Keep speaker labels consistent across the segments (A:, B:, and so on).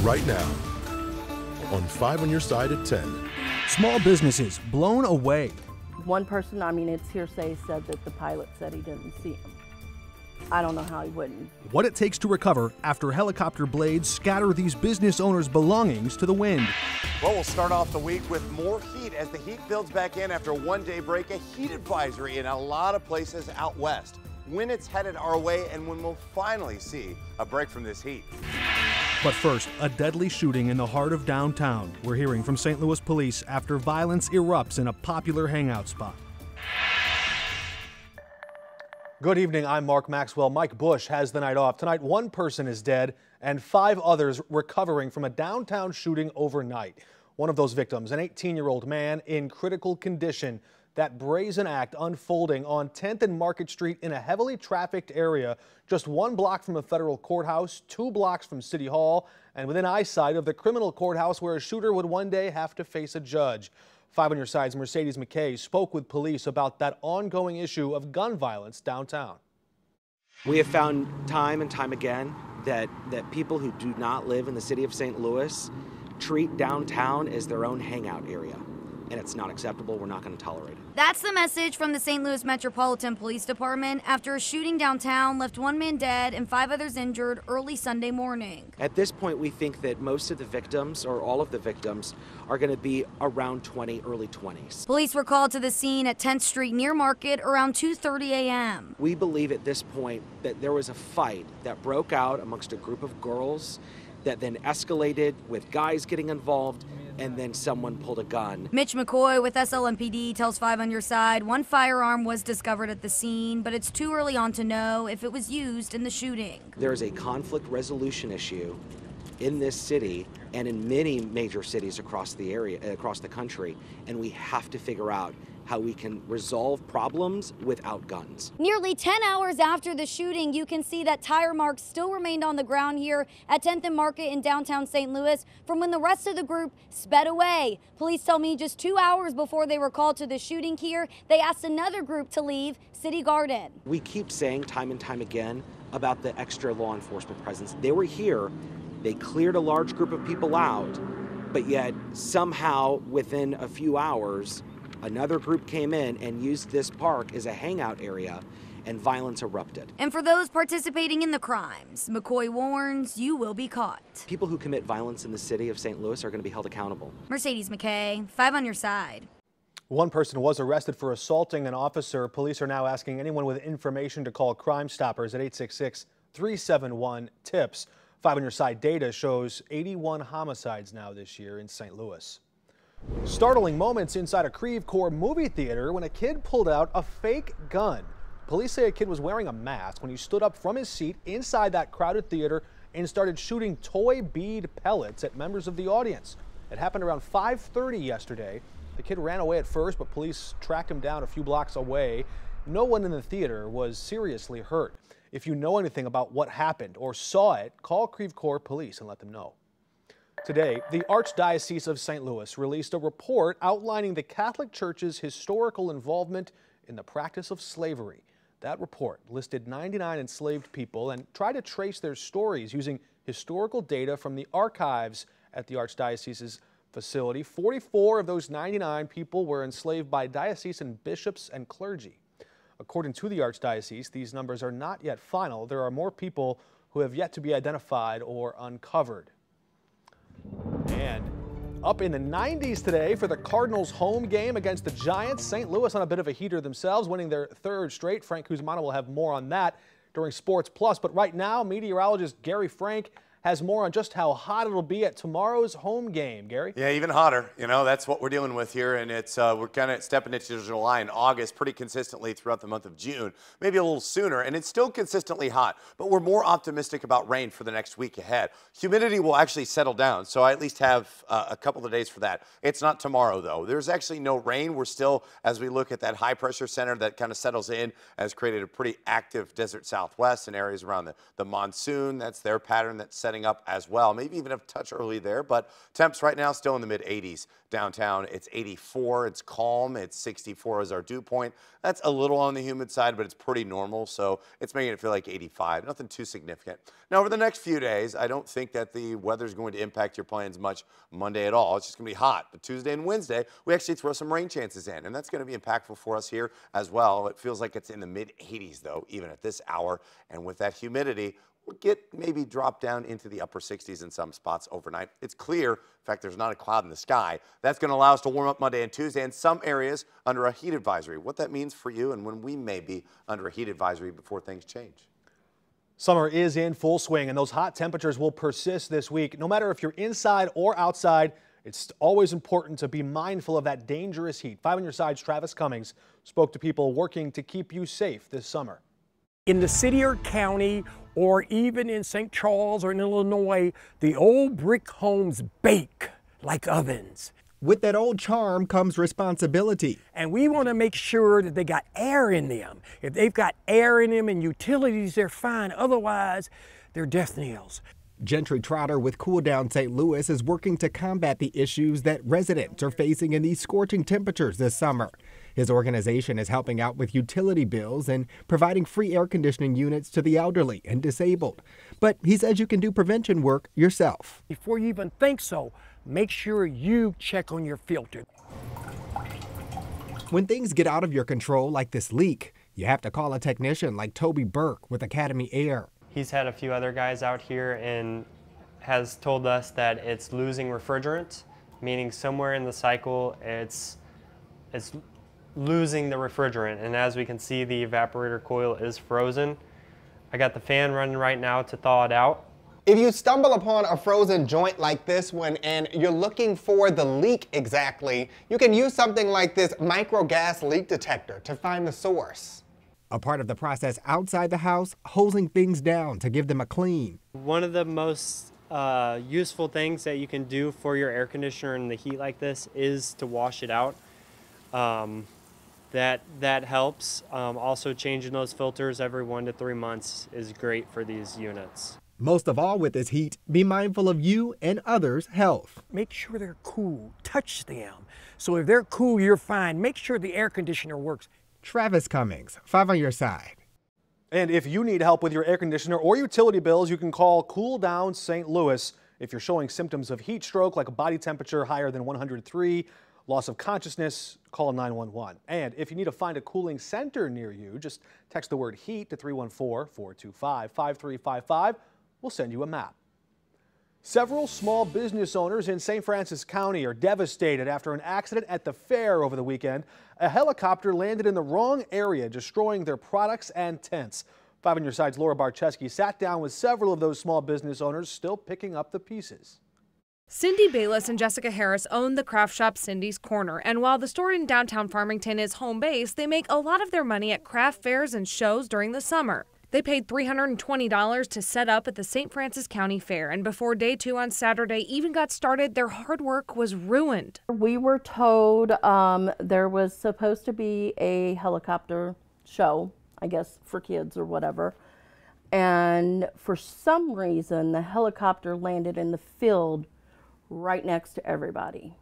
A: right now on 5 on Your Side at 10.
B: Small businesses blown away.
C: One person, I mean, it's hearsay, said that the pilot said he didn't see him. I don't know how he wouldn't.
B: What it takes to recover after helicopter blades scatter these business owners' belongings to the wind.
D: Well, we'll start off the week with more heat as the heat builds back in after a one-day break. A heat advisory in a lot of places out west. When it's headed our way and when we'll finally see a break from this heat.
B: But first, a deadly shooting in the heart of downtown. We're hearing from St. Louis police after violence erupts in a popular hangout spot. Good evening, I'm Mark Maxwell. Mike Bush has the night off. Tonight, one person is dead and 5 others recovering from a downtown shooting overnight. One of those victims, an 18-year-old man in critical condition. That brazen act unfolding on 10th and Market Street in a heavily trafficked area, just 1 block from a federal courthouse, 2 blocks from City Hall, and within eyesight of the criminal courthouse where a shooter would one day have to face a judge. 5 on Your Side's Mercedes McKay spoke with police about that ongoing issue of gun violence downtown.
E: We have found time and time again that people who do not live in the city of St. Louis treat downtown as their own hangout area. And it's not acceptable. We're not going to tolerate it.
F: That's the message from the St. Louis Metropolitan Police Department after a shooting downtown left 1 man dead and 5 others injured early Sunday morning.
E: At this point, we think that most of the victims, or all of the victims, are going to be around 20, early 20s.
F: Police were called to the scene at 10th Street near Market around 2:30 a.m.
E: We believe at this point that there was a fight that broke out amongst a group of girls that then escalated with guys getting involved, and then someone pulled a gun.
F: Mitch McCoy with SLMPD tells 5 on Your Side 1 firearm was discovered at the scene, but it's too early on to know if it was used in the shooting.
E: There is a conflict resolution issue in this city and in many major cities across the area, across the country, and we have to figure out how we can resolve problems without guns.
F: Nearly 10 hours after the shooting, you can see that tire marks still remained on the ground here at 10th and Market in downtown St. Louis from when the rest of the group sped away. Police tell me just 2 hours before they were called to the shooting here, they asked another group to leave City Garden.
E: We keep saying time and time again about the extra law enforcement presence. They were here, they cleared a large group of people out, but yet somehow within a few hours, another group came in and used this park as a hangout area, and violence erupted. And
F: for those participating in the crimes, McCoy warns you will be caught.
E: People who commit violence in the city of St. Louis are going to be held accountable.
F: Mercedes McKay, 5 on Your Side.
B: One person was arrested for assaulting an officer. Police are now asking anyone with information to call Crime Stoppers at 866-371-TIPS. 5 on Your Side data shows 81 homicides now this year in St. Louis. Startling moments inside a Creve Coeur movie theater when a kid pulled out a fake gun. Police say a kid was wearing a mask when he stood up from his seat inside that crowded theater and started shooting toy bead pellets at members of the audience. It happened around 5:30 yesterday. The kid ran away at first, but police tracked him down a few blocks away. No one in the theater was seriously hurt. If you know anything about what happened or saw it, call Creve Coeur Police and let them know. Today, the Archdiocese of St. Louis released a report outlining the Catholic Church's historical involvement in the practice of slavery. That report listed 99 enslaved people and tried to trace their stories using historical data from the archives at the Archdiocese's facility. 44 of those 99 people were enslaved by diocesan bishops and clergy. According to the Archdiocese, these numbers are not yet final. There are more people who have yet to be identified or uncovered. And up in the 90s today for the Cardinals' home game against the Giants. St. Louis on a bit of a heater themselves, winning their 3rd straight. Frank Kuzmano will have more on that during Sports Plus. But right now, meteorologist Gary Frank has more on just how hot it'll be at tomorrow's home game. Gary?
D: Yeah, even hotter. You know, that's what we're dealing with here, and it's we're kind of stepping into July and August pretty consistently throughout the month of June, maybe a little sooner, and it's still consistently hot, but we're more optimistic about rain for the next week ahead. Humidity will actually settle down, so I at least have a couple of days for that. It's not tomorrow, though. There's actually no rain. We're still, as we look at that high-pressure center that kind of settles in, has created a pretty active desert southwest in areas around the monsoon. That's their pattern that's setting setting up as well. Maybe even a touch early there, but temps right now still in the mid-80s. Downtown, it's 84. It's calm. It's 64 as our dew point. That's a little on the humid side, but it's pretty normal, so it's making it feel like 85. Nothing too significant. Now, over the next few days, I don't think that the weather's going to impact your plans much Monday at all. It's just going to be hot. But Tuesday and Wednesday, we actually throw some rain chances in, and that's going to be impactful for us here as well. It feels like it's in the mid-80s, though, even at this hour. And with that humidity, we'll get maybe drop down into the upper 60s in some spots overnight. It's clear. In fact, there's not a cloud in the sky. That's going to allow us to warm up Monday and Tuesday in some areas under a heat advisory. What that means for you and when we may be under a heat advisory before things change.
B: Summer is in full swing, and those hot temperatures will persist this week. No matter if you're inside or outside, it's always important to be mindful of that dangerous heat. 5 on your side's Travis Cummings spoke to people working to keep you safe this summer.
G: In the city or county, or even in St. Charles or in Illinois, the old brick homes bake like ovens.
H: With that old charm comes responsibility.
G: And we want to make sure that they got air in them. If they've got air in them and utilities, they're fine. Otherwise, they're death nails.
H: Gentry Trotter with Cool Down St. Louis is working to combat the issues that residents are facing in these scorching temperatures this summer. His organization is helping out with utility bills and providing free air conditioning units to the elderly and disabled. But he says you can do prevention work yourself.
G: Before you even think so, make sure you check on your filter.
H: When things get out of your control like this leak, you have to call a technician like Toby Burke with Academy Air.
I: He's had a few other guys out here and has told us that it's losing refrigerant, meaning somewhere in the cycle it's losing the refrigerant. And as we can see, the evaporator coil is frozen. I got the fan running right now to thaw it out.
J: If you stumble upon a frozen joint like this one and you're looking for the leak exactly, you can use something like this micro gas leak detector to find the source.
H: A part of the process outside the house, hosing things down to give them a clean.
I: One of the most useful things that you can do for your air conditioner in the heat like this is to wash it out. That helps. Also, changing those filters every 1 to 3 months is great for these units.
H: Most of all with this heat, be mindful of you and others' health.
G: Make sure they're cool. Touch them. So if they're cool, you're fine. Make sure the air conditioner works.
H: Travis Cummings, 5 on your side.
B: And if you need help with your air conditioner or utility bills, you can call Cool Down St. Louis. If you're showing symptoms of heat stroke, like a body temperature higher than 103, loss of consciousness, call 911. And if you need to find a cooling center near you, just text the word HEAT to 314-425-5355. We'll send you a map. Several small business owners in St. Francis County are devastated after an accident at the fair over the weekend. A helicopter landed in the wrong area, destroying their products and tents. 5 on your side's Laura Barcheski sat down with several of those small business owners, still picking up the pieces.
K: Cindy Bayless and Jessica Harris own the craft shop Cindy's Corner, and while the store in downtown Farmington is home base, they make a lot of their money at craft fairs and shows during the summer. They paid $320 to set up at the St. Francis County Fair, and before day 2 on Saturday even got started, their hard work was ruined.
C: We were told there was supposed to be a helicopter show, I guess for kids or whatever, and for some reason the helicopter landed in the field right next to everybody,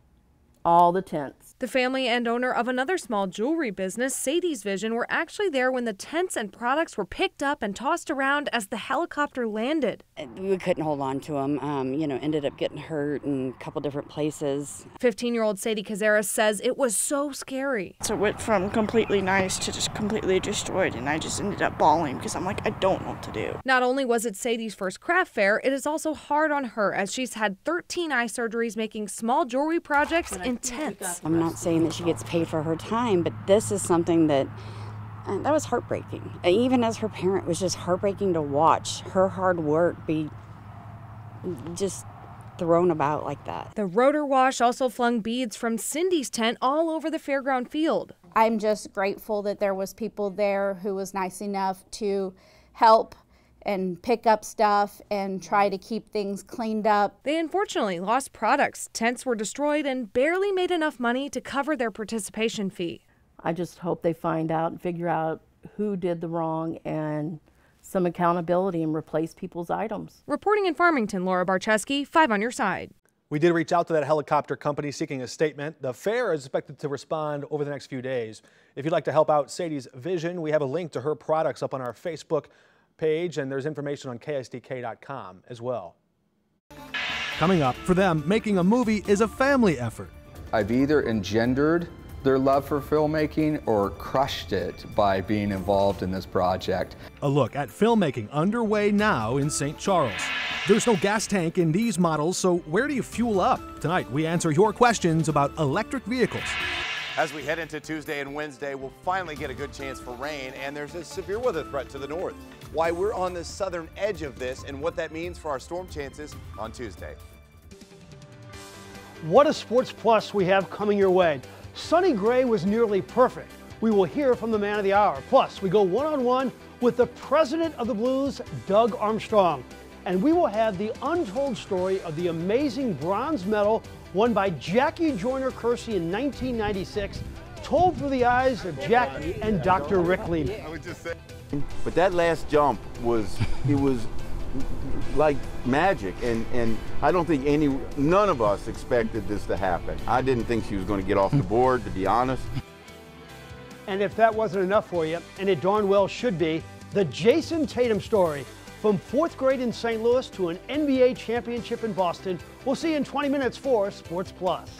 C: all the tents.
K: The family and owner of another small jewelry business, Sadie's Vision, were actually there when the tents and products were picked up and tossed around as the helicopter landed.
L: We couldn't hold on to them, ended up getting hurt in a couple different places.
K: 15-year-old Sadie Cazares says it was so scary.
M: So it went from completely nice to just completely destroyed, and I just ended up bawling because I'm like, I don't know what to do.
K: Not only was it Sadie's first craft fair, it is also hard on her as she's had 13 eye surgeries making small jewelry projects in tents.
L: I'm not saying that she gets paid for her time, but this is something that was heartbreaking. Even as her parent, it was just heartbreaking to watch her hard work be just thrown about like that.
K: The rotor wash also flung beads from Cindy's tent all over the fairground field.
N: I'm just grateful that there was people there who was nice enough to help and pick up stuff and try to keep things cleaned up.
K: They unfortunately lost products. Tents were destroyed and barely made enough money to cover their participation fee.
C: I just hope they find out and figure out who did the wrong and some accountability and replace people's items.
K: Reporting in Farmington, Laura Barczewski, 5 on your side.
B: We did reach out to that helicopter company seeking a statement. The fair is expected to respond over the next few days. If you'd like to help out Sadie's vision, we have a link to her products up on our Facebook page, and there's information on KSDK.com as well.
O: Coming up, for them, making a movie is a family effort.
P: I've either engendered their love for filmmaking or crushed it by being involved in this project.
O: A look at filmmaking underway now in St. Charles. There's no gas tank in these models, so where do you fuel up? Tonight, we answer your questions about electric vehicles.
D: As we head into Tuesday and Wednesday, we'll finally get a good chance for rain, and there's a severe weather threat to the north. Why we're on the southern edge of this and what that means for our storm chances on Tuesday.
Q: What a Sports Plus we have coming your way. Sonny Gray was nearly perfect. We will hear from the man of the hour. Plus, we go one-on-one with the president of the Blues, Doug Armstrong. And we will have the untold story of the amazing bronze medal won by Jackie Joyner-Kersee in 1996, told through the eyes of Jackie and Dr. Rick Lehman.
R: But that last jump was like magic, and I don't think none of us expected this to happen. I didn't think she was going to get off the board, to be honest.
Q: And if that wasn't enough for you, and it darn well should be, the Jason Tatum story. From 4th grade in St. Louis to an NBA championship in Boston. We'll see you in 20 minutes for Sports Plus.